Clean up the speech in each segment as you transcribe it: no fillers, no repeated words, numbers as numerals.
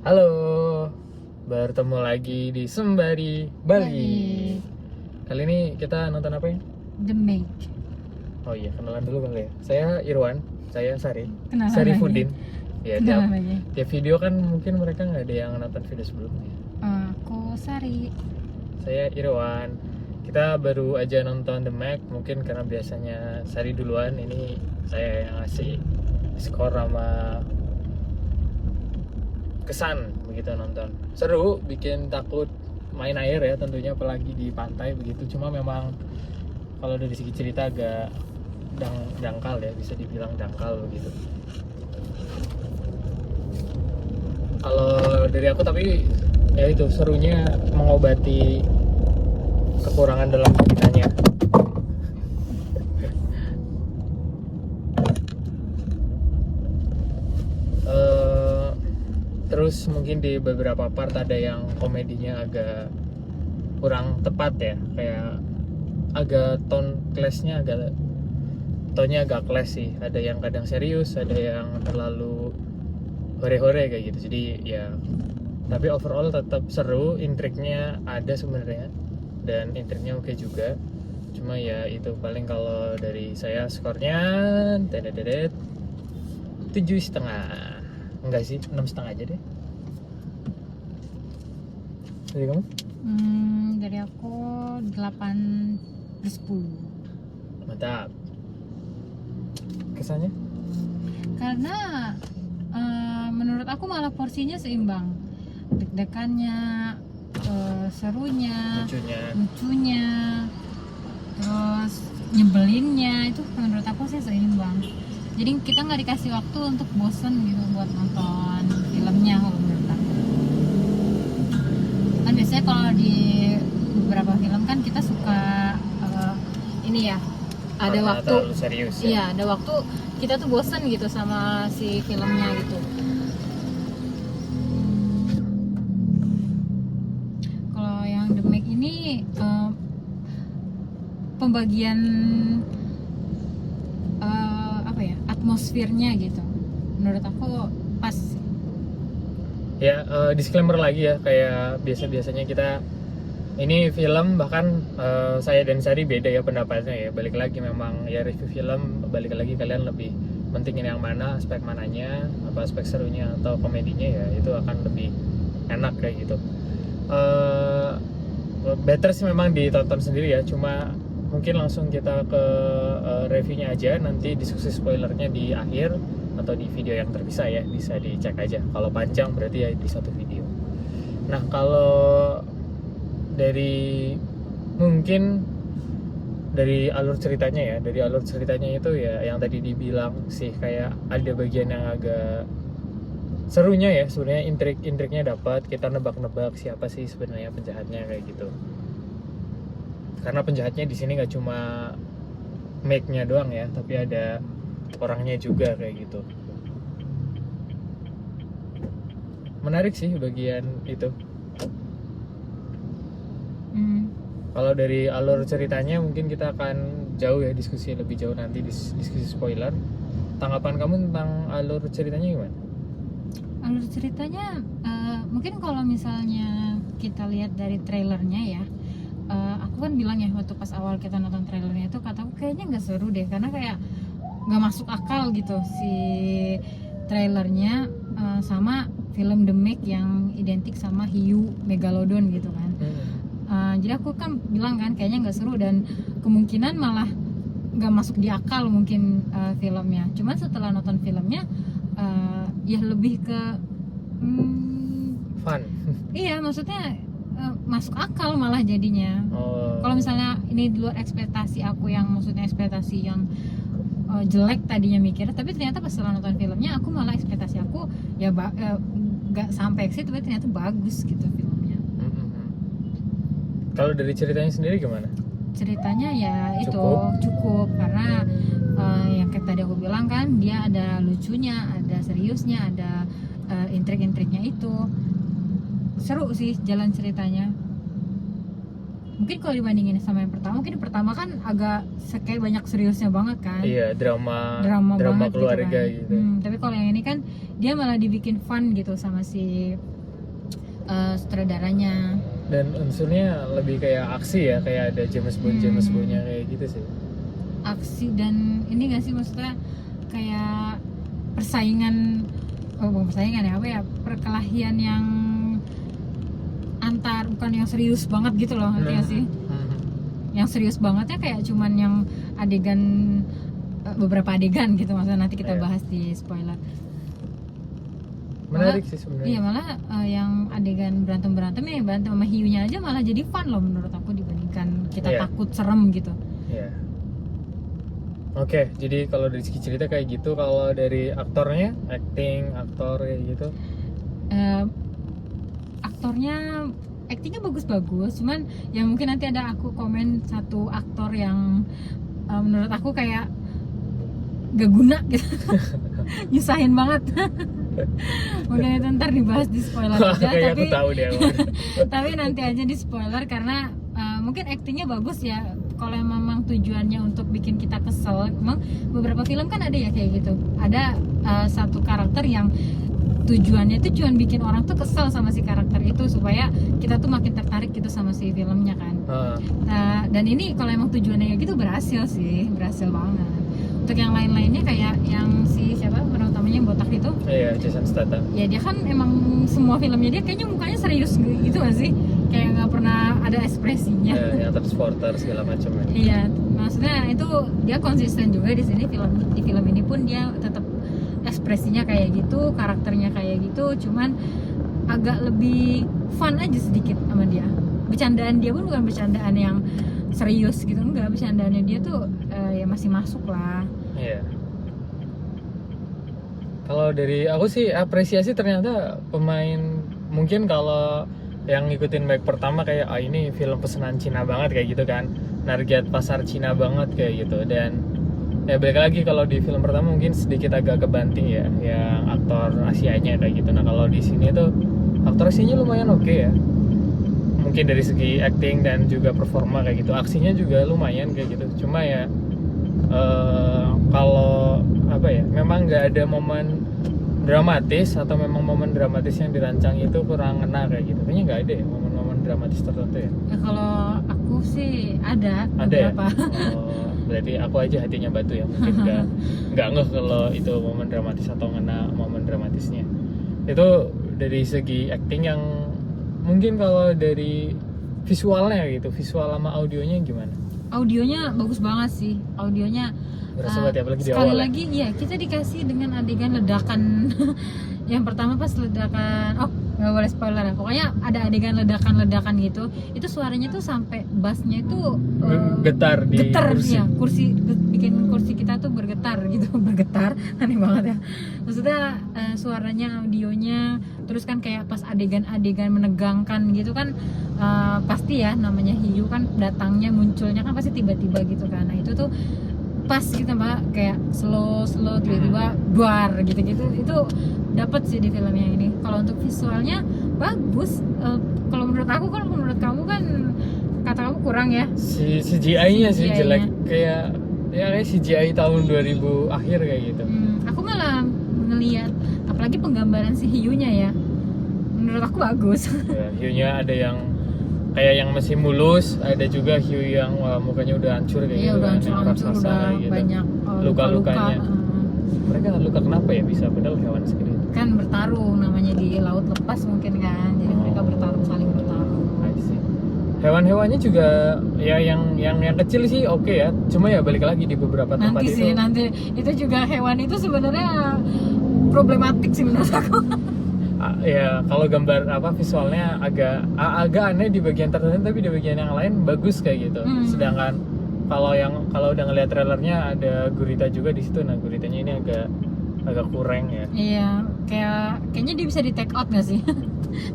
Halo, bertemu lagi di Sembari Bali. Kali ini kita nonton apa ya? The Meg. Oh iya, kenalan dulu kali ya. Saya Irwan, saya Sari, Kenalan Sarifudin. Ya, tiap, Kenalan lagi. tiap video kan mungkin mereka nggak ada yang nonton video sebelumnya. Aku Sari. Saya Irwan. Kita baru aja nonton The Meg, mungkin karena biasanya Sari duluan. Ini saya yang ngasih skor sama kesan begitu nonton. Seru, bikin takut main air ya tentunya, apalagi di pantai begitu. Cuma memang kalau dari segi cerita agak dangkal ya, bisa dibilang dangkal begitu. Kalau dari aku tapi ya itu serunya mengobati kekurangan dalam ceritanya. Terus mungkin di beberapa part ada yang komedinya agak kurang tepat ya, kayak agak tone-nya agak clash sih. Ada yang kadang serius, ada yang terlalu hore-hore kayak gitu. Jadi ya, tapi overall tetap seru, intriknya ada sebenarnya dan intriknya oke juga. Cuma ya itu paling kalau dari saya skornya 7,5. Enggak sih, 6,5 aja deh. Dari kamu? Dari aku 8/10. Mantap. Kesannya? Karena menurut aku malah porsinya seimbang. Deg-degannya, serunya, lucunya, terus nyebelinnya, itu menurut aku sih seimbang. Jadi kita nggak dikasih waktu untuk bosen gitu buat nonton filmnya kalau menurut aku. Kan biasanya kalau di beberapa film kan kita suka ini ya, ada waktu serius ya? Iya, ada waktu kita tuh bosen gitu sama si filmnya gitu. Kalau yang The Meg ini pembagian atmosfernya gitu, menurut aku pas. Ya, disclaimer lagi ya, kayak biasanya kita ini film, bahkan saya dan Sari beda ya pendapatnya ya. Balik lagi memang ya, review film balik lagi kalian lebih pentingin yang mana, aspek mananya, apa aspek serunya atau komedinya, ya itu akan lebih enak kayak gitu. Better sih memang ditonton sendiri ya, cuma mungkin langsung kita ke reviewnya aja, nanti diskusi spoilernya di akhir atau di video yang terpisah ya, bisa dicek aja. Kalau panjang berarti ya di satu video. Nah, kalau mungkin dari alur ceritanya itu ya yang tadi dibilang sih, kayak ada bagian yang agak serunya ya sebenarnya, intriknya dapat, kita nebak-nebak siapa sih sebenarnya penjahatnya kayak gitu. Karena penjahatnya di sini nggak cuma make-nya doang ya, tapi ada orangnya juga kayak gitu. Menarik sih bagian itu. Kalau dari alur ceritanya mungkin kita akan jauh ya, diskusi lebih jauh nanti di diskusi spoiler. Tanggapan kamu tentang alur ceritanya gimana? Alur ceritanya mungkin kalau misalnya kita lihat dari trailernya ya, aku kan bilang ya waktu pas awal kita nonton trailernya itu, kataku kayaknya nggak seru deh, karena kayak nggak masuk akal gitu si trailernya sama film The Meg yang identik sama hiu megalodon gitu kan. Jadi aku kan bilang kan kayaknya nggak seru dan kemungkinan malah nggak masuk di akal mungkin filmnya. Cuman setelah nonton filmnya ya lebih ke fun. Iya, maksudnya masuk akal malah jadinya. Kalau misalnya ini di luar ekspektasi aku, yang maksudnya ekspektasi yang jelek tadinya mikir, tapi ternyata pas setelah nonton filmnya aku malah ekspektasi aku ya gak sampai ke situ, tapi ternyata bagus gitu filmnya. Kalau dari ceritanya sendiri gimana? Ceritanya ya cukup karena yang kayak tadi aku bilang kan, dia ada lucunya, ada seriusnya, ada intrik-intriknya itu. Seru sih jalan ceritanya. Mungkin kalau dibandingin sama yang pertama, mungkin yang pertama kan agak kayak banyak seriusnya banget kan. Iya, drama banget keluarga gitu. Tapi kalau yang ini kan dia malah dibikin fun gitu sama si sutradaranya. Dan unsurnya lebih kayak aksi ya, kayak ada James Bond-nya kayak gitu sih. Aksi dan ini nggak sih, maksudnya kayak persaingan, bukan persaingan ya, apa ya, perkelahian yang bukan yang serius banget gitu loh, ngerti nggak sih? Yang serius banget ya kayak cuman yang adegan, beberapa adegan gitu, maksudnya nanti kita bahas di spoiler. Menarik sih sebenarnya. Iya, malah yang adegan berantem ya, berantem sama hiunya aja malah jadi fun loh menurut aku, dibandingkan kita takut serem gitu. Iya. Oke, jadi kalau dari segi cerita kayak gitu. Kalau dari aktornya, aktor kayak gitu, aktingnya bagus-bagus, cuman ya mungkin nanti ada aku komen satu aktor yang menurut aku kayak gak guna gitu. Nyusahin banget. Mungkin itu ntar dibahas di spoiler aja. Kayak tapi aku tahu deh. tapi nanti aja di spoiler, karena mungkin aktingnya bagus ya. Kalau memang tujuannya untuk bikin kita kesel, emang beberapa film kan ada ya kayak gitu. Ada satu karakter yang tujuannya itu cuma bikin orang tuh kesel sama si karakter itu, supaya kita tuh makin tertarik gitu sama si filmnya kan. Dan ini kalau emang tujuannya kayak gitu berhasil banget. Untuk yang lain-lainnya kayak yang si siapa peran utamanya yang botak itu, Iya, Jason Statham. ya dia kan emang semua filmnya dia kayaknya mukanya serius gitu gak sih, kayak nggak pernah ada ekspresinya. Yang transporter segala macam ya. Iya, maksudnya itu dia konsisten juga di sini, di film ini pun dia tetap ekspresinya kayak gitu, karakternya kayak gitu, cuman agak lebih fun aja sedikit sama dia. Bercandaan dia pun bukan bercandaan yang serius gitu, enggak, bercandaannya dia tuh ya masih masuk lah. Iya. Kalau dari aku sih apresiasi, ternyata pemain, mungkin kalau yang ngikutin baik pertama kayak ini film pesanan Cina banget kayak gitu kan, target pasar Cina banget kayak gitu. Dan ya balik lagi, kalau di film pertama mungkin sedikit agak kebanting ya yang aktor Asianya kayak gitu. Nah kalau di sini tuh aktor Asianya lumayan oke ya, mungkin dari segi acting dan juga performa kayak gitu. Aksinya juga lumayan kayak gitu. Cuma ya kalau apa ya, memang nggak ada momen dramatis, atau memang momen dramatis yang dirancang itu kurang ngena kayak gitu. Kayaknya nggak ada ya momen-momen dramatis tertentu ya. Ya kalau aku sih ada ya? beberapa. Berarti aku aja hatinya batu ya, mungkin nggak ngeh kalau itu momen dramatis atau ngena momen dramatisnya. Itu dari segi acting. Yang mungkin kalau dari visualnya gitu, visual sama audionya gimana? Audionya bagus banget sih, audionya Berasa banget ya, apalagi di sekali awal lagi ya, kita dikasih dengan adegan ledakan. Yang pertama pas ledakan, nggak boleh spoiler ya, pokoknya ada adegan ledakan gitu, itu suaranya tuh sampai bassnya itu getar di kursi. Ya, bikin kursi kita tuh bergetar gitu. Bergetar, aneh banget ya, maksudnya suaranya, audionya. Terus kan kayak pas adegan-adegan menegangkan gitu kan, pasti ya namanya hiu kan datangnya, munculnya kan pasti tiba-tiba gitu kan. Nah itu tuh pas gitu mbak, kayak slow tiba-tiba duar gitu-gitu, itu dapat sih di film yang ini. Kalau untuk visualnya bagus. Kalau menurut aku kan, menurut kamu kan kata kamu kurang ya. Si CGI-nya sih jelek, kayak CGI tahun 2000 akhir kayak gitu. Aku malah ngelihat apalagi penggambaran si hiunya ya, menurut aku bagus. Ya, hiunya ada yang kayak yang masih mulus, ada juga hiu yang mukanya udah hancur kayak gitu. Udah hancur, udah gitu. banyak luka-lukanya. Mereka luka kenapa ya bisa, padahal hewan segede itu? Kan bertarung, namanya di laut lepas mungkin kan, jadi mereka bertarung, saling bertarung. I see. Hewan-hewannya juga ya yang kecil sih oke ya, cuma ya balik lagi di beberapa tempat itu. Nanti itu juga hewan itu sebenarnya problematik sih menurut aku. Ya kalau gambar visualnya agak aneh di bagian tertentu, tapi di bagian yang lain bagus kayak gitu. Sedangkan kalau udah ngeliat trailernya ada gurita juga di situ. Nah guritanya ini agak kurang ya. Iya, kayaknya dia bisa di take out nggak sih?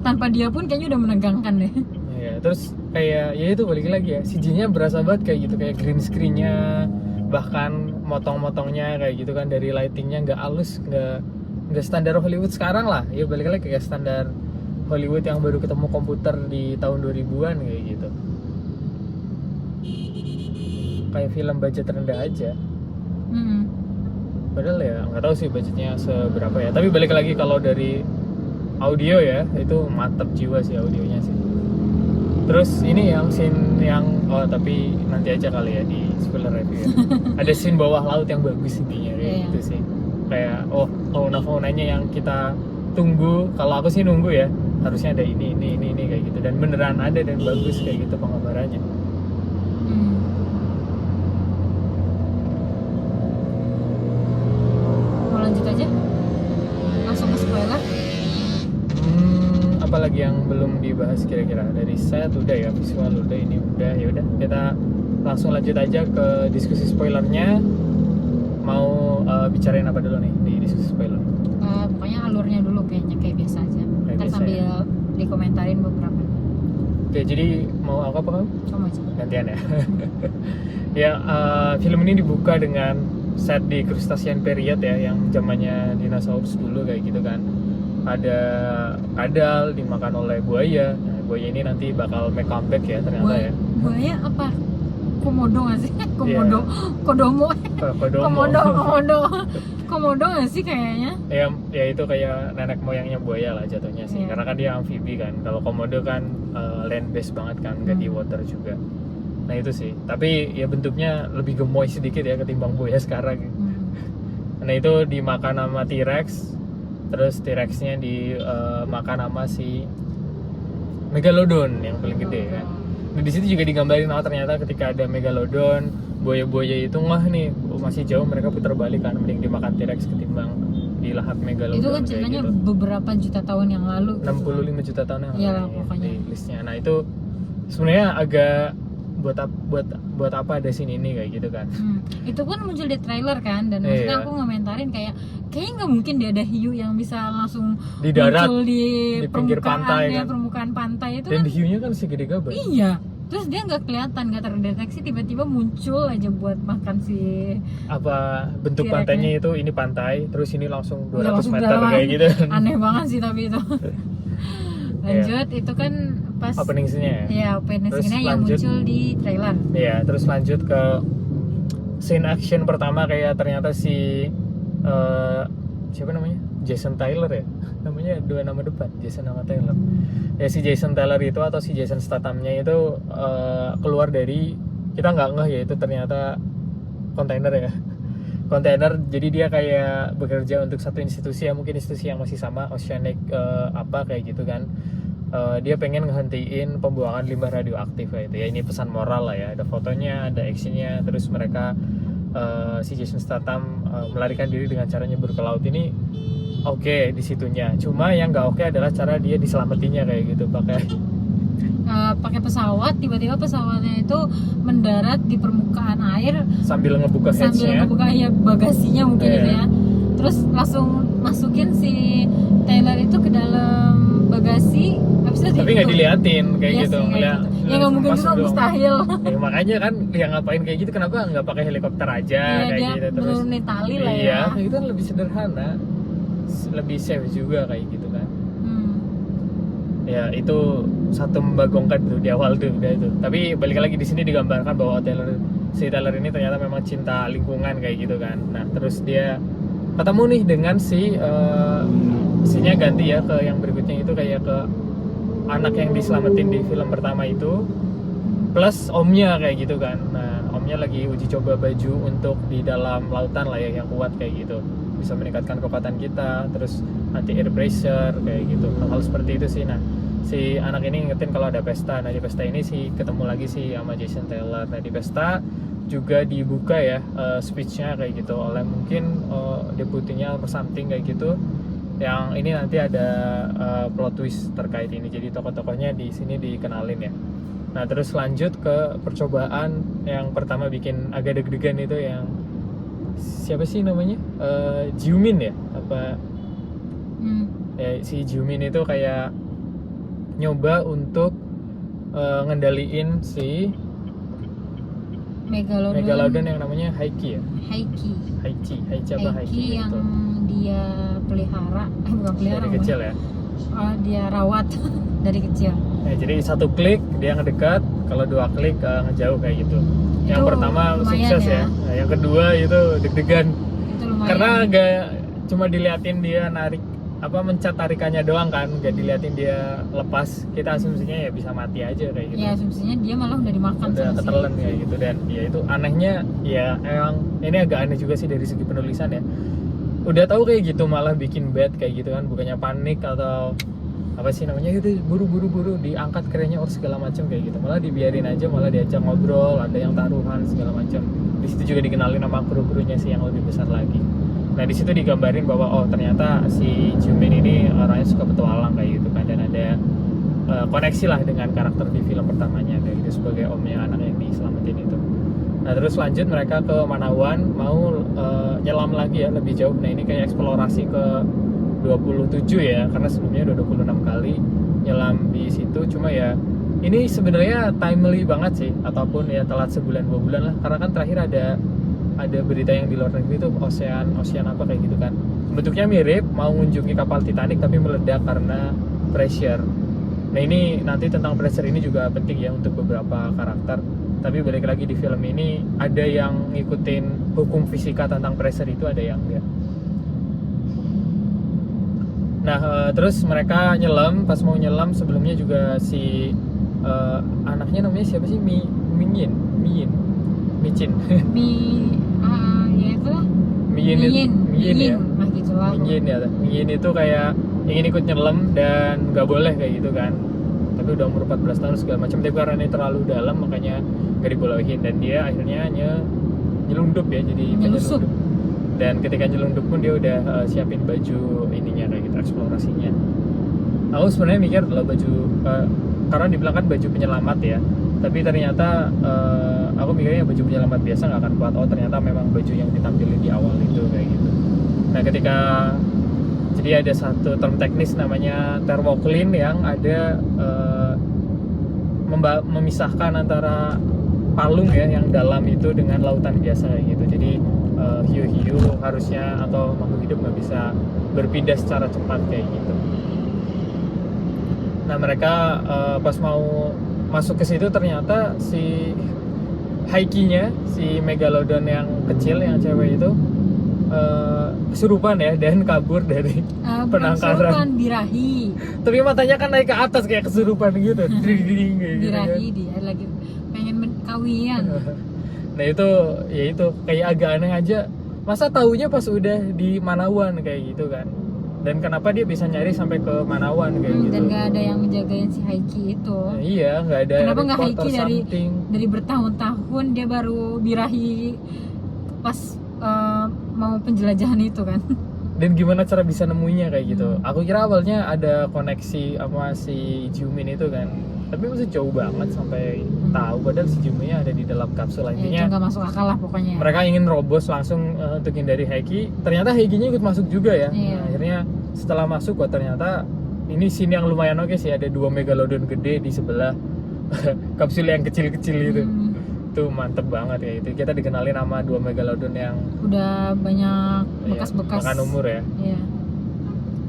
Tanpa dia pun kayaknya udah menegangkan deh. Iya, terus kayak ya itu balik lagi ya, CG-nya berasa banget kayak gitu, kayak green screen-nya, bahkan motong-motongnya kayak gitu kan, dari lightingnya nggak halus, nggak standar Hollywood sekarang lah ya, balik lagi kayak standar Hollywood yang baru ketemu komputer di tahun 2000-an kayak gitu, kayak film budget rendah aja. Padahal ya nggak tahu sih budgetnya seberapa ya, tapi balik lagi kalau dari audio ya, itu mantap jiwa sih audionya sih. Terus ini yang scene yang tapi nanti aja kali ya di spoiler review ya. Ada scene bawah laut yang bagus intinya kayak Iya. gitu sih. Kayak fauna-faunanya yang kita tunggu. Kalau aku sih nunggu ya, harusnya ada ini kayak gitu, dan beneran ada dan bagus kayak gitu penggambarannya. Mau lanjut aja? Langsung ke spoiler? Apalagi yang belum dibahas kira-kira? Dari set udah ya, visual udah, ini udah, ya udah kita langsung lanjut aja ke diskusi spoilernya. Mau bicarain apa dulu nih di diskusi spoiler? Pokoknya alurnya dulu kayaknya kayak biasa aja. Kayak Ntar biasa sambil ya. dikomentarin beberapa. Oke, jadi mau apa kamu? Kamu aja. Gantian ya. Ya, film ini dibuka dengan set di Crustacean period ya, yang zamannya dinosaurus dulu kayak gitu kan. Ada kadal dimakan oleh buaya. Nah, buaya ini nanti bakal make comeback ya ternyata ya. Buaya apa? Komodo nggak sih? Komodo, kodomo, komodo nggak sih kayaknya? Ya itu kayak nenek moyangnya buaya lah jatuhnya sih. Iya. Karena kan dia amfibi kan. Kalau komodo kan land based banget kan, nggak di water juga. Nah itu sih. Tapi ya bentuknya lebih gemoy sedikit ya ketimbang buaya sekarang. Nah itu dimakan sama T-Rex. Terus T-Rex-nya dimakan sama si Megalodon yang paling gede kan. Nah di situ juga digambarin ternyata ketika ada Megalodon, buaya-buaya itu nih masih jauh, mereka putar balik kan, mending dimakan T-Rex ketimbang dilahap Megalodon. Itu kan kayak ceritanya gitu. beberapa juta tahun yang lalu. 65 juta tahun yang Iya lalu lah, ya, pokoknya. di listnya. Nah itu sebenarnya agak buat apa ada scene ini kayak gitu kan. Itu pun muncul di trailer kan, dan Iya. maksudnya aku ngomentarin kayaknya nggak mungkin dia ada hiu yang bisa langsung Di darat, muncul di pinggir pantai kan. permukaan pantai itu Dan kan. di hiunya kan segede gaban. Iya, terus dia nggak kelihatan, nggak terdeteksi, tiba-tiba muncul aja buat makan si Apa bentuk T-Rex-nya. pantainya itu, ini pantai, terus ini langsung 200 langsung meter jalan. kayak gitu. Aneh banget sih tapi itu. Lanjut, itu kan pas Opening scene-nya ya. ya opening Terus scene-nya yang lanjut. muncul di trailer. Iya, terus lanjut ke scene action pertama, kayak ternyata si siapa namanya? Jason Tyler ya. Namanya dua nama depan, Jason sama Tyler. Ya si Jason Tyler itu atau si Jason Statham-nya itu keluar dari, kita nggak ngeh ya itu ternyata kontainer ya. Kontainer, jadi dia kayak bekerja untuk satu institusi ya, mungkin institusi yang masih sama, Oceanic apa kayak gitu kan. Dia pengen ngehentiin pembuangan limbah radioaktif kayak itu ya. Ini pesan moral lah ya, ada fotonya, ada actionnya. Terus mereka si Jason Statham melarikan diri dengan cara nyebur ke laut ini. Oke, di situnya. Cuma yang nggak oke adalah cara dia diselamatinya kayak gitu, Pakai pesawat, tiba-tiba pesawatnya itu mendarat di permukaan air sambil ngebuka sambil hatch-nya. ngebuka ya bagasinya mungkin Iya. gitu ya. Terus langsung masukin si Taylor itu ke dalam bagasi, habis itu Tapi nggak ditutup. diliatin kayak Iya gitu, sih, kayak ngeliat. gitu. Ya nggak mungkin masuk juga, doang. mustahil. Ya, makanya kan yang ngapain kayak gitu, kenapa nggak pakai helikopter aja Iya, kayak dia gitu terus. menurunin tali lah Iya, ya. kayak gitu kan lebih sederhana, lebih safe juga kayak gitu kan. Ya itu satu membagongkan tuh di awal tuh udah itu. Tapi balik lagi di sini digambarkan bahwa si Taylor ini ternyata memang cinta lingkungan kayak gitu kan. Nah terus dia ketemu nih dengan scene-nya ganti ya ke yang berikutnya, itu kayak ke anak yang diselamatin di film pertama itu plus omnya kayak gitu kan. Nah omnya lagi uji coba baju untuk di dalam lautan lah ya, yang kuat kayak gitu, bisa meningkatkan kekuatan kita, terus anti air pressure kayak gitu, hal-hal seperti itu sih. Nah si anak ini ngingetin kalau ada pesta. Nah di pesta ini sih ketemu lagi sih sama Jason Taylor. Nah di pesta juga dibuka ya speech-nya kayak gitu oleh mungkin deputinya atau something kayak gitu, yang ini nanti ada plot twist terkait ini, jadi tokoh-tokohnya di sini dikenalin ya. Nah terus lanjut ke percobaan yang pertama bikin agak deg-degan, itu yang siapa sih namanya, Jiumin ya apa ya, si Jiumin itu kayak nyoba untuk ngendaliin si Megalodon yang namanya Haiki ya. Haichi apa Haiki yang gitu. dia pelihara, bukan pelihara, Dari kecil ya. dia rawat dari kecil. Nah, jadi satu klik dia ngedekat, kalau dua klik ngejauh kayak gitu. Yang Itu pertama lumayan sukses ya. Nah, yang kedua itu deg-degan. Itu lumayan. Karena agak cuma diliatin dia narik mencat tarikannya doang kan, nggak diliatin dia lepas, kita asumsinya ya bisa mati aja kayak gitu. Ya asumsinya dia malah udah dimakan Udah sama ketelan kayak gitu. Dan ya itu anehnya, ya emang ini agak aneh juga sih dari segi penulisan ya. Udah tahu kayak gitu malah bikin bad kayak gitu kan, bukannya panik atau apa sih namanya, itu buru diangkat kerennya segala macam kayak gitu, malah dibiarin aja, malah diajak ngobrol, ada yang taruhan segala macam. Di situ juga dikenalin sama kru-krunya sih yang lebih besar lagi. Nah di situ digambarin bahwa oh ternyata si Jimin ini orangnya suka petualang kayak gitu kan, dan ada koneksi lah dengan karakter di film pertamanya kayak gitu, sebagai omnya anak yang diselamatin itu. Nah terus lanjut mereka ke Manawan, mau nyelam lagi ya lebih jauh. Nah ini kayak eksplorasi ke 27 ya, karena sebelumnya udah 26 kali nyelam di situ. Cuma ya ini sebenarnya timely banget sih, ataupun ya telat sebulan 2 bulan lah, karena kan terakhir ada berita yang di luar negeri itu ocean apa kayak gitu kan, bentuknya mirip mau mengunjungi kapal Titanic tapi meledak karena pressure. Nah ini nanti tentang pressure ini juga penting ya untuk beberapa karakter, tapi balik lagi di film ini ada yang ngikutin hukum fisika tentang pressure itu, ada yang enggak. Nah terus mereka nyelam, pas mau nyelam sebelumnya juga si anaknya namanya siapa sih, Micin ya itulah Miyin ya, nah gitulah. Miyin itu kayak ingin ikut nyelam dan nggak boleh kayak gitu kan, tapi udah umur 14 tahun segala macam, tapi karena ini terlalu dalam makanya nggak dibolehin, dan dia akhirnya nyelundup ya, jadi Nyelusup. penyelundup. Dan ketika nyelundup pun dia udah siapin baju ininya kayak gitu, eksplorasinya. Aku sebenarnya mikir kalau baju karena dibilang kan baju penyelamat ya, tapi ternyata aku mikirnya baju penyelamat biasa nggak akan kuat. Oh ternyata memang baju yang ditampilin di awal itu kayak gitu. Nah ketika jadi ada satu term teknis namanya thermocline yang ada memisahkan antara palung ya yang dalam itu dengan lautan biasa kayak gitu. Jadi hiu-hiu harusnya atau makhluk hidup nggak bisa berpindah secara cepat kayak gitu. Nah mereka pas mau masuk ke situ ternyata si Haikinya, si megalodon yang kecil yang cewek itu kesurupan ya dan kabur dari penangkaran. Kesurupan, birahi. Tapi matanya kan naik ke atas kayak kesurupan gitu. Dring kayak gitu kan. Birahi dia lagi pengen kawian. Nah itu ya itu kayak agak aneh aja. Masa taunya pas udah di Manawan kayak gitu kan. Dan kenapa dia bisa nyari sampai ke Manawan kayak gitu. Dan gak ada yang menjagain si Haiki itu. Nah, iya, nggak ada. Kenapa nggak Haiki something. dari bertahun-tahun dia baru birahi pas mau penjelajahan itu kan. Dan gimana cara bisa nemuinya kayak gitu. Aku kira awalnya ada koneksi sama si Jimin itu kan, tapi masih jauh banget sampai tahu, padahal si Jiminnya ada di dalam kapsul. Intinya itu nggak masuk akal lah pokoknya. Mereka ingin robos langsung untuk hindari Haiki, ternyata Haikinya ikut masuk juga ya. Iya. Nah, akhirnya setelah masuk kok ternyata ini scene yang lumayan oke sih, ada 2 megalodon gede di sebelah kapsul yang kecil-kecil itu. Itu mantep banget ya, itu kita dikenalin sama 2 megalodon yang udah banyak bekas-bekas makan umur ya. Iya,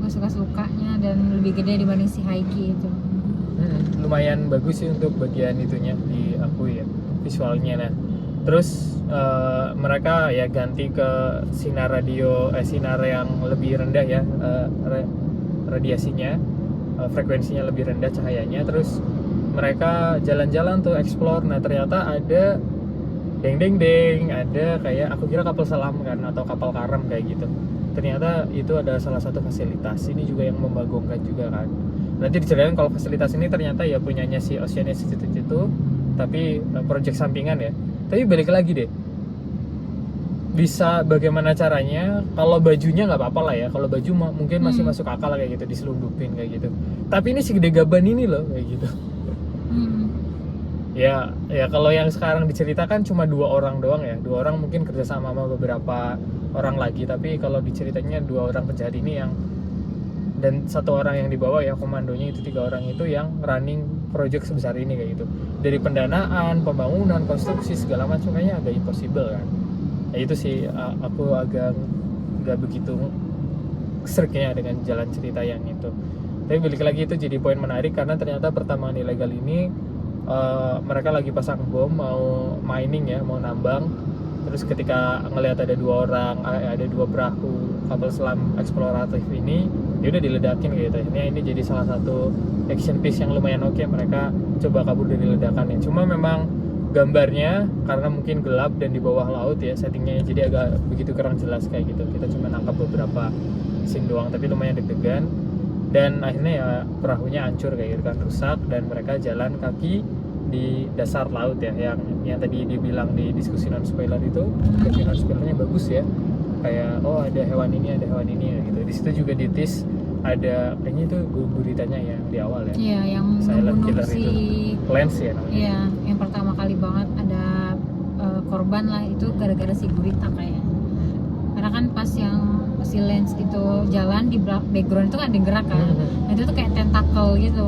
bekas-bekas lukanya dan lebih gede dibanding si Haiki itu. Lumayan bagus sih untuk bagian itunya, diakui ya visualnya. Nah terus mereka ya ganti ke sinar yang lebih rendah ya, radiasinya, frekuensinya lebih rendah cahayanya. Terus mereka jalan-jalan tuh explore. Nah ternyata ada deng ada kayak, aku kira kapal selam kan atau kapal karam kayak gitu, ternyata itu ada salah satu fasilitas. Ini juga yang membagongkan juga kan. Nanti diceritain kalau fasilitas ini ternyata ya punyanya si Ocean Institute itu, tapi project sampingan ya. Tapi balik lagi deh, bisa bagaimana caranya, kalau bajunya nggak apa-apa lah ya, kalau baju mungkin masih masuk akal kayak gitu, diselundupin kayak gitu. Tapi ini segede gaban ini loh kayak gitu. Ya kalau yang sekarang diceritakan cuma 2 orang doang ya, 2 orang mungkin kerjasama sama beberapa orang lagi, tapi kalau diceritanya 2 orang penjahat ini yang, dan 1 orang yang dibawa ya komandonya itu, 3 orang itu yang running project sebesar ini kayak gitu. Dari pendanaan, pembangunan, konstruksi segala macam kayaknya agak impossible kan. Ya itu sih aku agak nggak begitu seriknya dengan jalan cerita yang itu. Tapi balik lagi itu jadi poin menarik karena ternyata pertambangan ilegal ini mereka lagi pasang bom, mau mining ya, mau nambang. Terus ketika ngelihat ada 2 orang, ada 2 perahu kapal selam eksploratif ini ya udah diledakin gitu. Ini jadi salah satu action piece yang lumayan oke. Mereka coba kabur dari ledakannya. Cuma memang gambarnya karena mungkin gelap dan di bawah laut ya settingnya, jadi agak begitu kurang jelas kayak gitu. Kita cuma nangkap beberapa scene doang, tapi lumayan deg-degan. Dan akhirnya ya perahunya hancur kayak gitu kan, rusak, dan mereka jalan kaki di dasar laut ya, yang tadi dibilang di diskusi non spoiler itu, diskusi non spoilernya bagus ya, kayak oh ada hewan ini ya gitu. Di situ juga ditis ada kayaknya itu guritanya ya di awal ya. Iya, yang Silent membunuh killer si itu. Lance ya namanya. Iya, yang pertama kali banget ada korban lah itu gara-gara si gurita kayaknya. Karena kan pas yang si Lance itu jalan di background itu kan ada gerak kan. Nah, itu tuh kayak tentakel gitu.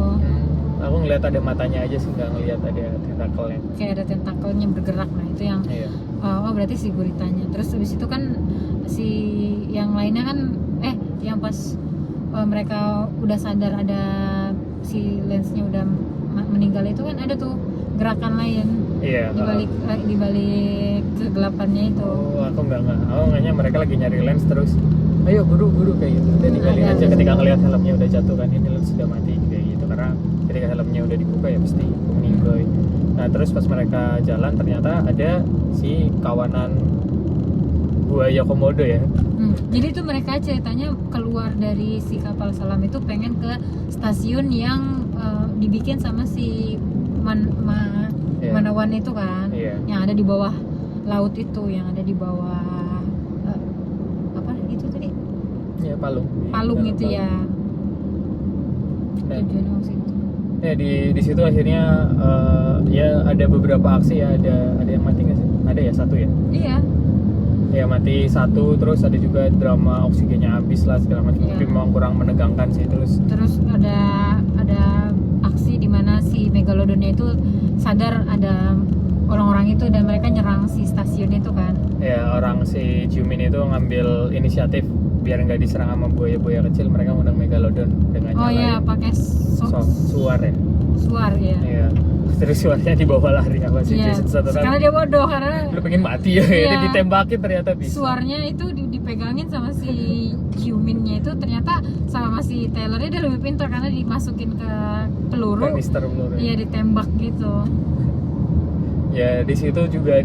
Aku ngeliat ada matanya aja sih, nggak ngeliat ada tentakelnya. Kayak ada tentakelnya bergerak. Nah, itu yang Iya. oh berarti si guritanya. Terus habis itu kan si yang lainnya kan yang pas mereka udah sadar ada si Lance-nya udah meninggal itu kan ada tuh gerakan lain Iya. di balik kegelapannya itu. Oh, aku nggak. Oh, kayaknya mereka lagi nyari Lance terus. Ayo buru kayak gitu. Dan ninggalin Ada. aja ketika ngeliat helmnya udah jatuh kan, ini Lance sudah mati kayak gitu. Karena ketika helmnya udah dibuka ya pasti meninggal. Nah terus pas mereka jalan ternyata ada si kawanan buaya komodo ya. Jadi itu mereka ceritanya keluar dari si kapal selam itu pengen ke stasiun yang dibikin sama si Iya. Manawan itu kan, Iya. yang ada di bawah laut itu, yang ada di bawah apa itu tadi Ya Palung. Palung Dalam itu Palung. ya. Nah, Tujuannya ke situ. ya di situ akhirnya ya ada beberapa aksi ya, ada yang mati nggak sih? Ada ya satu ya. Iya. Ya mati satu, terus ada juga drama oksigennya habis lah segala macam. Iya. Tapi memang kurang menegangkan sih. Terus ada aksi di mana si Megalodonnya itu sadar ada orang-orang itu dan mereka nyerang si stasiun itu kan. Ya orang si Jimin itu ngambil inisiatif biar nggak diserang sama buaya-buaya kecil, mereka ngundang Megalodon dengan Oh iya, pakai suar ya. suar ya. Iya. Terus suaranya dibawa lari apa sih Iya. Jason Statham. Karena dia bodoh, karena Lu pengen mati ya, Iya. ini ditembakin ternyata bisa. suarnya itu dipegangin sama si Jiminnya itu, ternyata sama si Taylornya dia lebih pintar karena dimasukin ke peluru. Kanister peluru. Iya, ditembak gitu. Ya di situ juga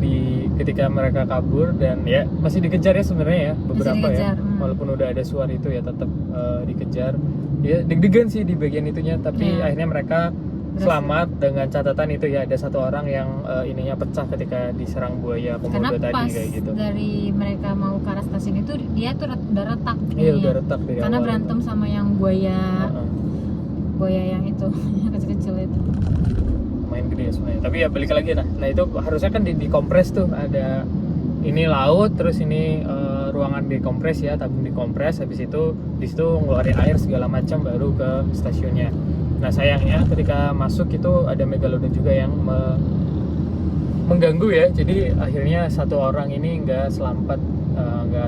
ketika mereka kabur dan ya masih dikejar ya sebenarnya ya beberapa dikejar, ya. Walaupun udah ada suara itu ya tetap dikejar. Ya deg-degan sih di bagian itunya, tapi Iya. akhirnya mereka Berhasil. selamat dengan catatan itu ya, ada satu orang yang ininya pecah ketika diserang buaya Karena komodo tadi pas kayak gitu. dari mereka mau ke arah stasiun itu dia tuh udah retak Iya kayaknya. udah retak dari Karena awal. berantem sama yang buaya Heeh. buaya yang itu yang kecil-kecil itu. Main gede ya sebenarnya. Tapi ya balik lagi nah itu harusnya kan dikompres tuh, ada ini laut, terus ini ruangan dikompres ya, tabung dikompres, habis itu di situ ngeluarin air segala macam baru ke stasiunnya. Nah sayangnya ketika masuk itu ada Megalodon juga yang mengganggu ya, jadi akhirnya satu orang ini nggak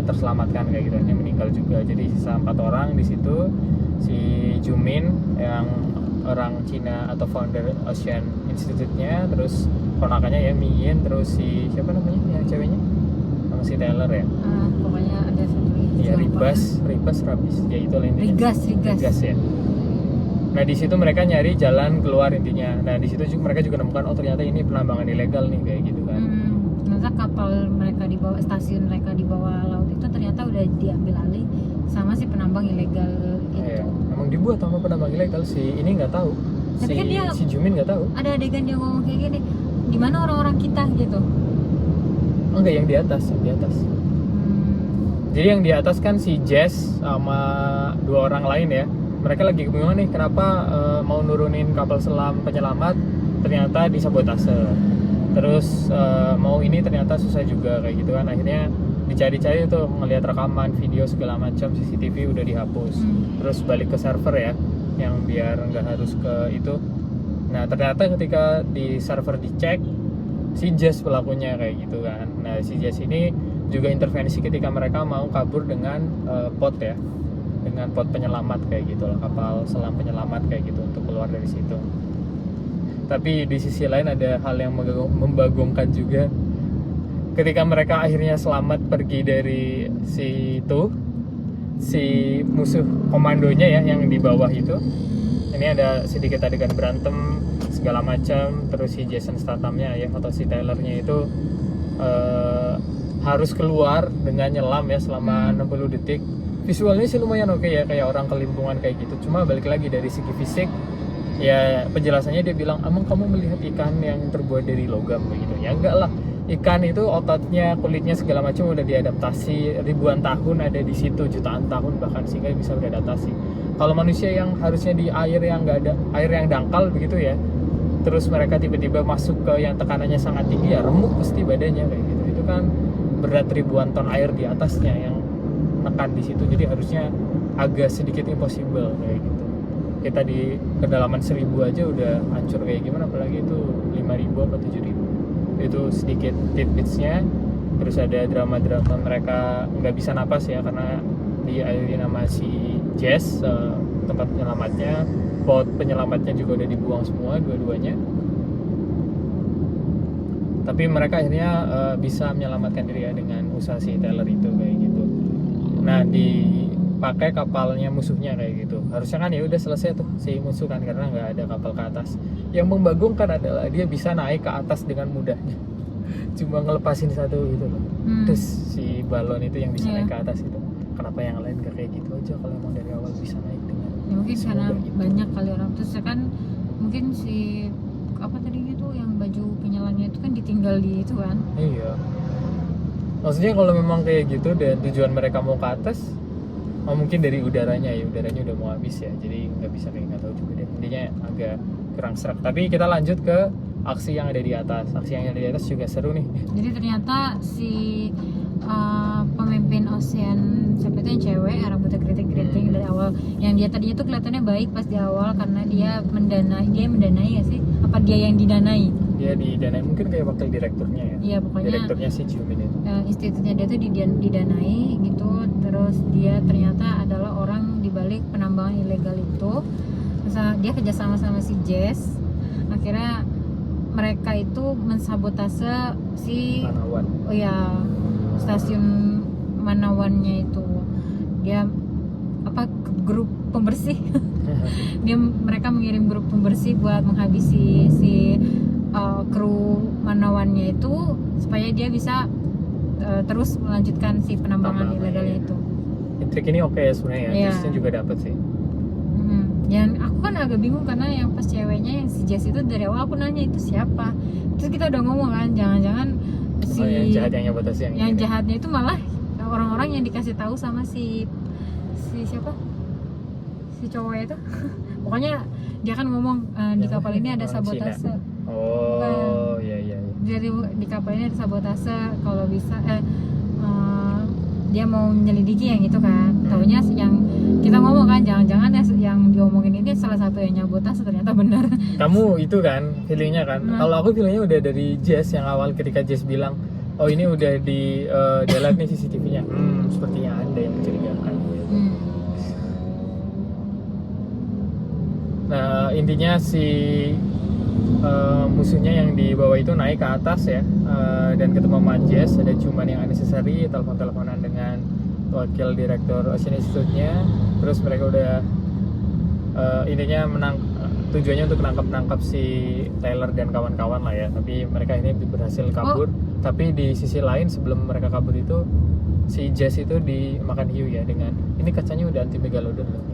terselamatkan kayak gitu, dia meninggal juga. Jadi sisa 4 orang di situ, si Jimin yang orang Cina atau founder Ocean Institute-nya, terus ponakannya ya Miyin, terus si siapa namanya yang ceweknya, sama si Taylor ya. Pokoknya ada satu lagi. Iya, Ribas, Rabis, ya itu lah intinya. Rigas ya. Nah di situ mereka nyari jalan keluar intinya. Nah di situ mereka juga nemukan oh ternyata ini penambangan ilegal nih kayak gitu kan. Ternyata kapal mereka di bawah stasiun mereka di bawah laut itu ternyata udah diambil alih sama si penambang ilegal itu. Iya. Emang dibuat sama penambang ilegal, si ini nggak tahu. Tapi kan dia Si Jimin nggak tahu. ada adegan dia ngomong kayak gini, di mana orang-orang kita gitu. Enggak, yang di atas. Jadi yang di atas kan si Jess sama 2 orang lain ya. Mereka lagi kebingungan nih kenapa mau nurunin kapal selam penyelamat ternyata disabotase. Terus mau ini ternyata susah juga kayak gitu kan. Akhirnya dicari-cari tuh, ngelihat rekaman video segala macam, CCTV udah dihapus. Terus balik ke server ya, yang biar nggak harus ke itu. Nah ternyata ketika di server dicek, si Jess pelakunya kayak gitu kan. Nah si Jess ini juga intervensi ketika mereka mau kabur dengan pot ya, dengan pot penyelamat kayak gitu loh, kapal selam penyelamat kayak gitu untuk keluar dari situ. Tapi di sisi lain ada hal yang membagongkan juga. Ketika mereka akhirnya selamat pergi dari situ, si musuh komandonya ya yang di bawah itu. Ini ada sedikit adegan berantem segala macam, terus si Jason Stathamnya ya atau si Taylornya itu harus keluar dengan nyelam ya selama 60 detik. Visualnya sih lumayan oke ya, kayak orang kelimpungan kayak gitu. Cuma balik lagi dari segi fisik, ya penjelasannya dia bilang, emang kamu melihat ikan yang terbuat dari logam begitu? Ya enggak lah, ikan itu ototnya, kulitnya segala macam udah diadaptasi ribuan tahun ada di situ, jutaan tahun bahkan, sehingga bisa beradaptasi. Kalau manusia yang harusnya di air yang nggak ada, air yang dangkal begitu ya, terus mereka tiba-tiba masuk ke yang tekanannya sangat tinggi, ya remuk pasti badannya kayak gitu. Itu kan berat ribuan ton air di atasnya yang nekan di situ, jadi harusnya agak sedikit impossible kayak gitu. Kita di kedalaman 1000 aja udah hancur kayak gimana, apalagi itu 5000 atau 7000. Itu sedikit tidbitsnya. Terus ada drama-drama mereka nggak bisa napas ya karena diakhiri nama si Jess, tempat penyelamatnya, boat penyelamatnya juga udah dibuang semua dua-duanya. Tapi mereka akhirnya bisa menyelamatkan diri ya dengan usaha si Taylor itu kayak gitu. Nah, dipakai kapalnya musuhnya kayak gitu. Harusnya kan ya udah selesai tuh si musuh kan, karena nggak ada kapal ke atas. Yang membagongkan adalah dia bisa naik ke atas dengan mudahnya. Cuma ngelepasin satu gitu loh. Terus si balon itu yang bisa naik ke atas itu. Kenapa yang lain gak kayak gitu aja kalau emang dari awal bisa naik dengan ya, mungkin karena gitu. banyak kali orang, terus kan mungkin si apa tadi itu yang baju penyelamnya itu kan ditinggal di itu kan. Iya. Maksudnya kalau memang kayak gitu dan tujuan mereka mau ke atas, mungkin dari udaranya ya, udaranya udah mau habis ya, jadi nggak bisa, kayak nggak tahu juga deh, intinya agak kurang serak. Tapi kita lanjut ke aksi yang ada di atas. Aksi yang ada di atas juga seru nih. Jadi ternyata si pemimpin Ocean, siapa itu yang cewek rambutnya keriting-keriting dari awal, yang dia tadinya tuh kelihatannya baik pas di awal karena dia mendanai ya sih, apa dia yang didanai? Dia didanai, mungkin kayak wakil direkturnya ya. Iya, pokoknya direkturnya si Jimin itu. Institutnya dia tuh didanai gitu. Terus dia ternyata adalah orang dibalik penambangan ilegal itu. Terus dia kerjasama sama si Jess. Akhirnya mereka itu mensabotase si Manawan. Oh ya, stasiun Manawannya itu. Dia apa, grup pembersih. Mereka mengirim grup pembersih buat menghabisi si kru Manawannya itu supaya dia bisa terus melanjutkan si penambangan ilegalnya itu. Trik ini oke ya sebenarnya ya, twistnya juga dapet sih. Yang aku kan agak bingung karena yang pas ceweknya yang si Jess itu dari awal aku nanya itu siapa, terus kita udah ngomong kan jangan-jangan si yang jahat yang nyabotasi yang jahatnya itu malah orang-orang yang dikasih tahu sama si siapa, si cowok itu. Pokoknya dia kan ngomong di kapal ini ada sabotase. Oh iya. Jadi di kapal ini ada sabotase, kalau bisa dia mau menyelidiki yang itu kan. Taunya yang kita ngomong kan jangan-jangan yang diomongin ini salah satu yang nyabotase, ternyata benar. Kamu itu kan feelingnya kan. Kalau aku feelingnya udah dari Jess yang awal ketika Jess bilang, oh ini udah di delete nih CCTV-nya. Sepertinya ada yang mencurigakan. Nah, intinya si musuhnya yang di bawah itu naik ke atas ya, dan ketemu sama Jess. Ada cuman yang unnecessary, telepon-teleponan dengan wakil direktur Ocean Institute-nya. Terus mereka udah intinya tujuannya untuk menangkap si Taylor dan kawan-kawan lah ya. Tapi mereka ini berhasil kabur. Tapi di sisi lain sebelum mereka kabur itu si Jess itu dimakan hiu ya, dengan ini kacanya udah anti megalodon loh.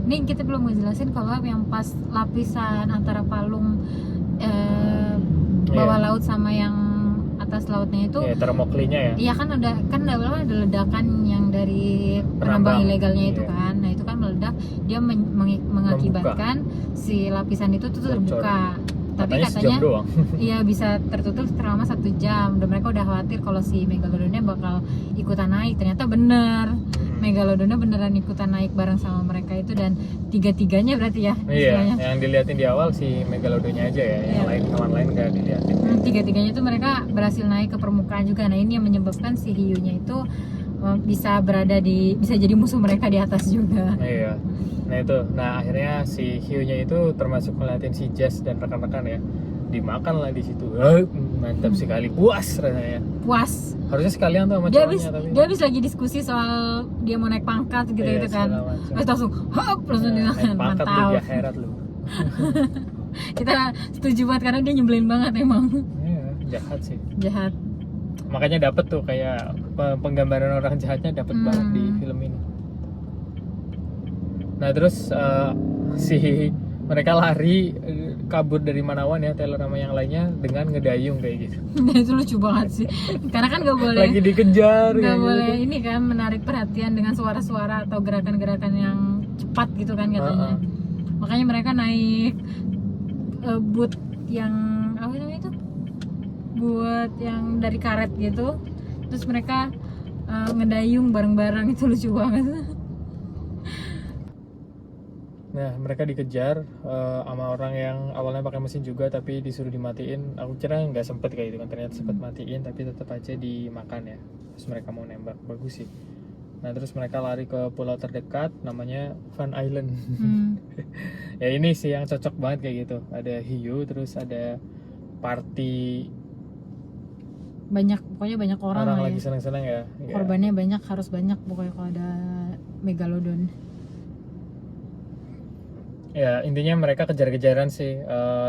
Ini kita belum ngejelasin kalau yang pas lapisan antara palung bawah laut sama yang atas lautnya itu, termoklinya ya. Iya kan ada ledakan yang dari penambang ilegalnya itu kan. Nah itu kan meledak, dia mengakibatkan si lapisan itu tuh terbuka. Tapi katanya iya bisa tertutup selama 1 jam. Dan mereka udah khawatir kalau si megalodonnya bakal ikutan naik. Ternyata bener, megalodonnya beneran ikutan naik bareng sama mereka itu, dan tiga-tiganya berarti ya. Iya, yang dilihatin di awal si megalodonnya aja ya, yang lain kawan lain nggak dilihatin. Tiga-tiganya itu mereka berhasil naik ke permukaan juga. Nah ini yang menyebabkan si hiunya itu bisa jadi musuh mereka di atas juga. Iya. Nah itu, akhirnya si hiunya itu termasuk ngeliatin si Jess dan rekan-rekan ya. dimakan lah di situ. Mantap sekali, puas rasanya. Puas. Harusnya sekalian tuh sama cowoknya tapi Dia habis lagi diskusi soal dia mau naik pangkat gitu iya, kan. segala macam. Terus langsung hop langsung Naik dimakan. pangkat lu, Mantap. di akhirat lu. Kita setuju banget karena dia nyebelin banget emang. Iya, jahat sih. Jahat. Makanya dapet tuh kayak penggambaran orang jahatnya dapet banget di film ini. Nah terus si mereka lari kabur dari Manawan ya, Taylor sama yang lainnya dengan ngedayung kayak gitu. Itu lucu banget sih. Karena kan gak boleh Lagi dikejar. nggak kayak boleh gitu. ini kan menarik perhatian dengan suara-suara atau gerakan-gerakan yang cepat gitu kan katanya. Makanya mereka naik boot yang apa namanya itu? Buat yang dari karet gitu. Terus mereka ngedayung bareng-bareng, itu lucu banget. Nah mereka dikejar sama orang yang awalnya pakai mesin juga tapi disuruh dimatiin. Aku kira nggak sempet kayak gitu kan, ternyata sempet matiin tapi tetap aja dimakan ya. Terus mereka mau nembak, bagus sih. Nah terus mereka lari ke pulau terdekat namanya Van Island. Ya ini sih yang cocok banget kayak gitu. Ada hiu, terus ada party Pokoknya banyak orang lah lagi ya. seneng-seneng ya. Korbannya banyak, harus banyak pokoknya kalau ada megalodon. Ya intinya mereka kejar-kejaran sih,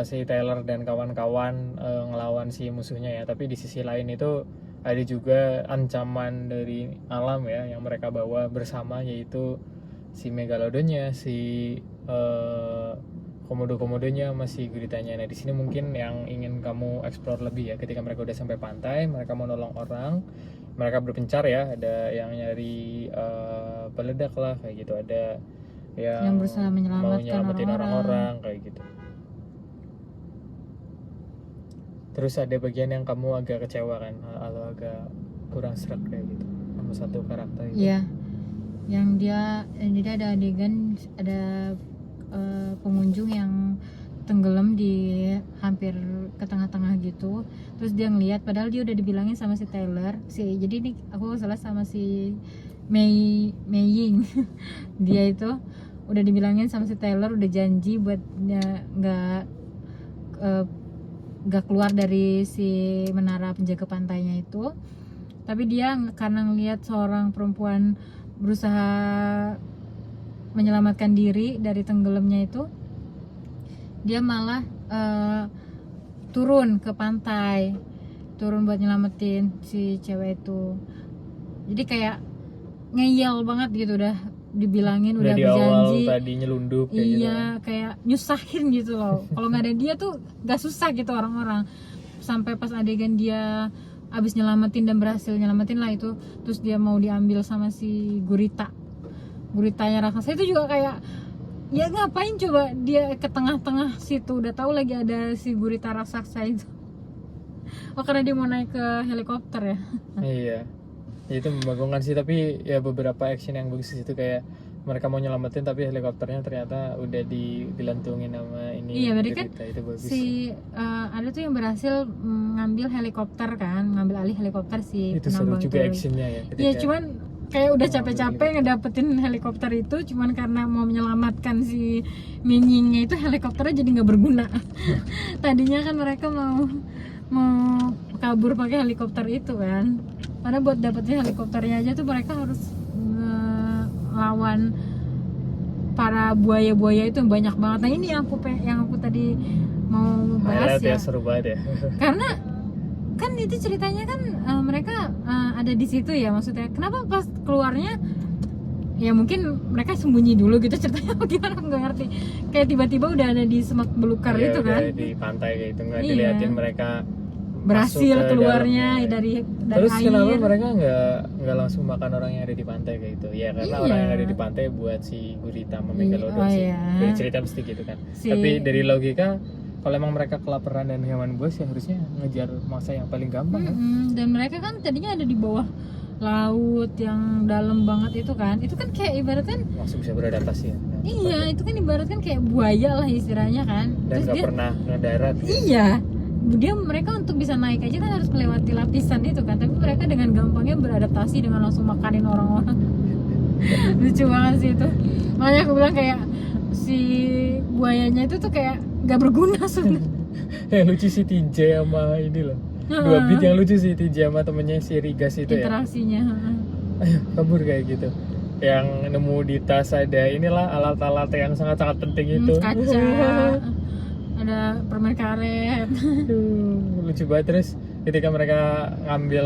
si Taylor dan kawan-kawan ngelawan si musuhnya ya. Tapi di sisi lain itu ada juga ancaman dari alam ya yang mereka bawa bersama, yaitu si megalodonnya, si komodo-komodonya, masih guritanya. Nah di sini mungkin yang ingin kamu explore lebih ya, ketika mereka udah sampai pantai, mereka mau nolong orang, mereka berpencar ya, ada yang nyari peledak lah kayak gitu, ada yang berusaha mau menyelamatkan nyelamatin orang-orang kayak gitu. Terus ada bagian yang kamu agak kecewa kan, atau agak kurang serak kayak gitu sama satu karakter itu. Iya, yang dia jadi ada adegan, ada pengunjung yang tenggelam di hampir ke tengah-tengah gitu. Terus dia ngeliat, padahal dia udah dibilangin sama si Taylor, jadi ini aku salah sama si Mei Ying. Dia itu udah dibilangin sama si Taylor, udah janji buat nggak keluar dari si menara penjaga pantainya itu. Tapi dia karena ngelihat seorang perempuan berusaha menyelamatkan diri dari tenggelamnya itu, dia malah turun ke pantai, turun buat nyelamatin si cewek itu. Jadi kayak ngeyel banget gitu, udah dibilangin, udah di berjanji. awal tadi nyelundup kayak gitu. Iya, kayak nyusahin gitu loh. Kalau nggak ada dia tuh nggak susah gitu orang-orang. Sampai pas adegan dia abis nyelamatin dan berhasil nyelamatin lah itu, terus dia mau diambil sama si guritanya raksasa itu juga kayak, ya ngapain coba dia ke tengah-tengah situ, udah tahu lagi ada si gurita raksasa itu. Oh karena dia mau naik ke helikopter ya. Iya, itu membagongkan sih, tapi ya beberapa action yang bagus di situ, kayak mereka mau nyelamatin tapi helikopternya ternyata udah dilantungin sama ini. Iya, berarti kan itu bagus. ada tuh yang berhasil ngambil helikopter kan, ngambil alih helikopter si Itu seru penambang juga itu. actionnya ya. Iya, cuman kayak udah capek-capek ngedapetin helikopter itu, cuman karena mau menyelamatkan si Minyingnya itu, helikopternya jadi nggak berguna. Tadinya kan mereka mau kabur pakai helikopter itu kan, karena buat dapetin helikopternya aja tuh mereka harus ngelawan para buaya-buaya itu yang banyak banget. Nah ini yang aku tadi mau bahas ya, seru banget ya. karena kan itu ceritanya kan mereka ada di situ ya, maksudnya kenapa pas keluarnya ya mungkin mereka sembunyi dulu gitu ceritanya, gimana aku nggak ngerti, kayak tiba-tiba udah ada di semak belukar Iya, itu udah kan di pantai kayak itu, nggak Iya. diliatin mereka berhasil masuk ke keluarnya dalamnya. dari Terus air. kenapa mereka nggak langsung makan orang yang ada di pantai kayak gitu? Ya karena Iya. orang yang ada di pantai buat si gurita sama megalodon Oh, sih. iya. Dari cerita mesti gitu kan. Si- Tapi dari logika, kalau emang mereka kelaparan dan hewan buas ya harusnya ngejar mangsa yang paling gampang kan? Dan mereka kan tadinya ada di bawah laut yang dalam banget itu kan kayak ibarat kan, Langsung bisa beradaptasi ya. iya itu kan ibarat kan kayak buaya lah istilahnya kan. Dan Terus nggak dia pernah ngedarat. iya, mereka untuk bisa naik aja kan harus melewati lapisan itu kan, tapi mereka dengan gampangnya beradaptasi dengan langsung makanin orang-orang. Lucu banget sih itu. Makanya aku bilang kayak si buayanya itu tuh kayak gak berguna sebenarnya. lucu si TJ sama ini loh. Dua beat yang lucu sih, TJ sama temennya si Rigas itu ya. Interaksinya. Ayo kabur kayak gitu. Yang nemu di tas ada inilah alat-alat yang sangat-sangat penting itu. Kaca. Ada permen karet. Lucu banget. Terus ketika mereka ngambil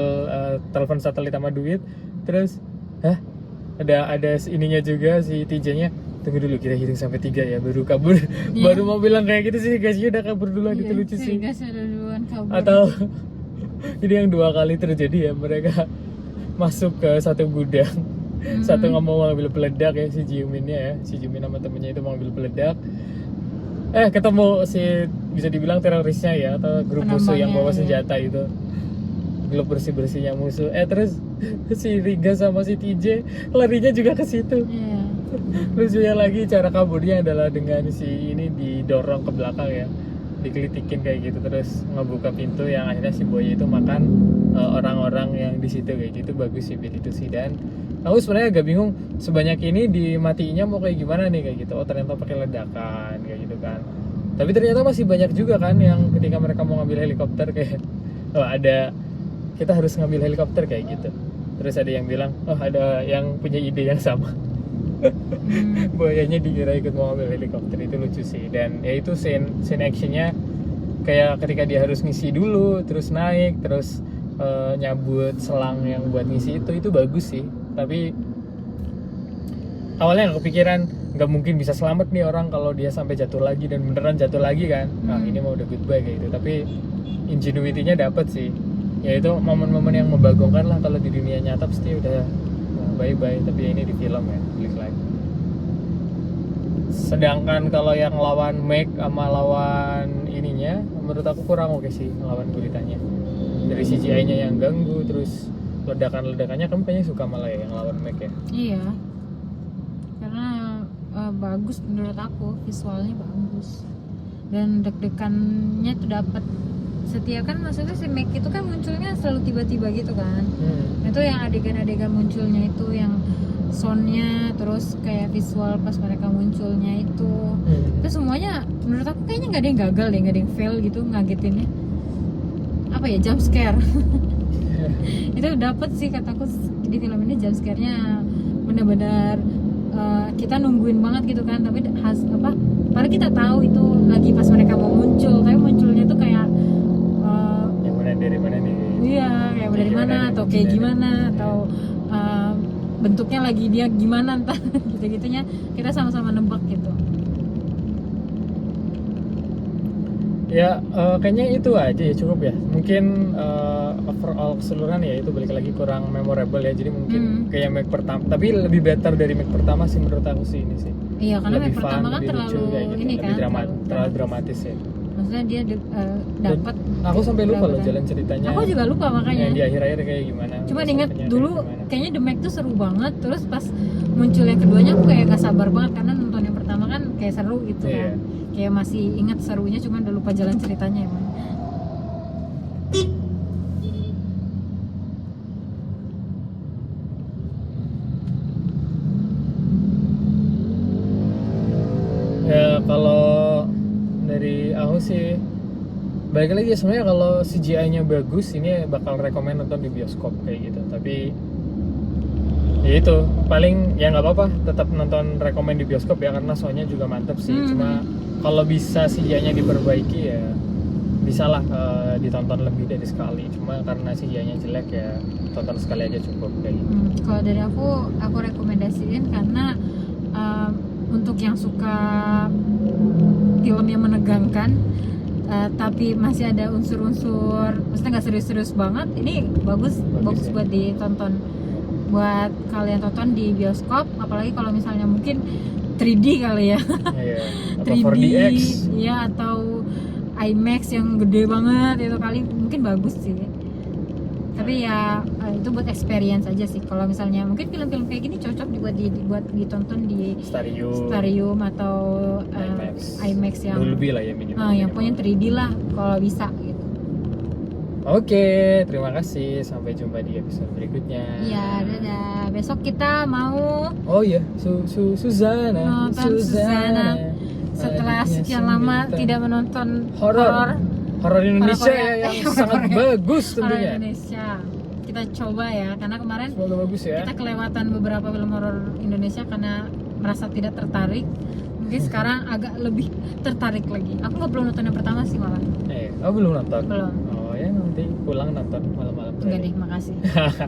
telepon satelit sama duit, terus ada ininya juga si TJ-nya. Tunggu dulu, kita hitung sampai 3 ya, baru kabur. Baru mau bilang kayak gitu sih, guys, udah kabur duluan. Itu lucu sih. Guys ada duluan kabur. Atau ini yang 2 kali terjadi ya, mereka masuk ke satu gudang. Satu nggak mau ngambil peledak ya, si Jiminnya ya, si Jimin sama temennya itu mau ngambil peledak. Ketemu si bisa dibilang terorisnya ya, atau grup musuh yang bawa senjata itu, grup bersih-bersihnya musuh. Terus si Riga sama si TJ larinya juga ke situ. Lucunya lagi cara kaburnya adalah dengan si ini didorong ke belakang ya, dikelitikin kayak gitu, terus ngebuka pintu yang akhirnya si Boy itu makan orang-orang yang di situ kayak gitu. Bagus sih beat itu sih. Dan aku sebenarnya agak bingung sebanyak ini dimatiinya mau kayak gimana nih kayak gitu. Ternyata pakai ledakan kayak gitu kan. Tapi ternyata masih banyak juga kan yang ketika mereka mau ngambil helikopter kayak ada kita harus ngambil helikopter kayak gitu. Terus ada yang bilang ada yang punya ide yang sama. Boyanya dikira ikut mau ngambil helikopter, itu lucu sih. Dan ya itu scene actionnya kayak ketika dia harus ngisi dulu, terus naik, terus nyabut selang yang buat ngisi itu bagus sih. Tapi awalnya nggak kepikiran nggak mungkin bisa selamat nih orang kalau dia sampai jatuh lagi, dan beneran jatuh lagi kan. Nah ini mau udah goodbye kayak gitu. Tapi ingenuity-nya dapet sih. Ya itu momen-momen yang membagongkan lah. Kalau di dunia nyata pasti udah bye-bye, tapi ini di film ya, klik lagi. Sedangkan kalau yang lawan Meg sama lawan ininya, menurut aku kurang oke sih lawan gulitannya. Dari CGI-nya yang ganggu, terus ledakan-ledakannya kamu kayaknya suka malah ya yang lawan Meg ya? Iya, karena bagus menurut aku, visualnya bagus dan deg-degannya tuh dapat. Setiap kan maksudnya si Meg itu kan munculnya selalu tiba-tiba gitu kan. Itu yang adegan-adegan munculnya itu yang soundnya, terus kayak visual pas mereka munculnya itu semuanya menurut aku kayaknya nggak ada yang gagal deh, nggak ada yang fail gitu ngagetinnya. Apa ya, jump scare. Itu dapet sih kataku di film ini, jump scare-nya benar-benar kita nungguin banget gitu kan. Tapi padahal kita tahu itu lagi pas mereka mau muncul, tapi munculnya tuh kayak yang mana dari mana nih? Iya, kayak dari mana atau kayak gimana atau bentuknya lagi dia gimana entah gitu-gitunya kita sama-sama nebak gitu. Ya kayaknya itu aja ya, cukup ya. Mungkin overall keseluruhan ya itu balik lagi kurang memorable ya. Jadi mungkin kayak Meg pertama, tapi lebih better dari Meg pertama sih menurut aku sih ini sih. Iya, karena Meg pertama kan terlalu lucu, gitu. ini kan terlalu dramatis ya. Maksudnya dia dapat. Aku sampai lupa loh jalan ceritanya. Aku juga lupa makanya. Yang di akhir-akhir kayak gimana. Cuma inget dulu kayaknya The Meg tuh seru banget. Terus pas muncul yang keduanya aku kayak gak sabar banget karena nonton yang pertama kan kayak seru gitu kan. Kayak masih inget serunya, cuma udah lupa jalan ceritanya emang. Ya kalau dari aku sih balik lagi ya, sebenarnya kalau CGI-nya bagus ini bakal rekomen nonton di bioskop kayak gitu. Tapi ya itu paling ya nggak apa-apa, tetap nonton rekomen di bioskop ya, karena soalnya juga mantep sih. Cuma kalau bisa CGI-nya diperbaiki ya bisalah ditonton lebih dari sekali. Cuma karena CGI-nya jelek ya tonton sekali aja cukup kayak gitu. Kalau dari aku rekomendasiin karena untuk yang suka film yang menegangkan tapi masih ada unsur-unsur, maksudnya nggak serius-serius banget, ini bagus ya. Buat ditonton, buat kalian tonton di bioskop, apalagi kalau misalnya mungkin 3D kali ya. Atau 3D 4DX ya, atau IMAX yang gede banget itu kali mungkin bagus sih. Tapi ya itu buat experience aja sih. Kalau misalnya mungkin film-film kayak gini cocok dibuat ditonton di Starium atau IMAX yang lebih lah ya minimal. Yang punya 3D lah kalau bisa gitu. Oke, terima kasih. Sampai jumpa di episode berikutnya. Iya, dadah. Besok kita mau Suzana. Setelah sekian lama tidak menonton horor horor Indonesia Horor ya Korea. yang sangat bagus horor tentunya. Indonesia. Kita coba ya, karena kemarin Semoga bagus ya. kita kelewatan beberapa film horor Indonesia karena merasa tidak tertarik. Mungkin sekarang agak lebih tertarik lagi. Aku nggak belum nonton yang pertama sih malah. Belum nonton. Belum. Oh ya, nanti pulang nonton malam-malam. Enggak deh, makasih.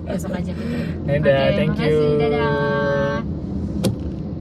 Besok aja kita. Dadah, Oke, thank makasih, you. dadah.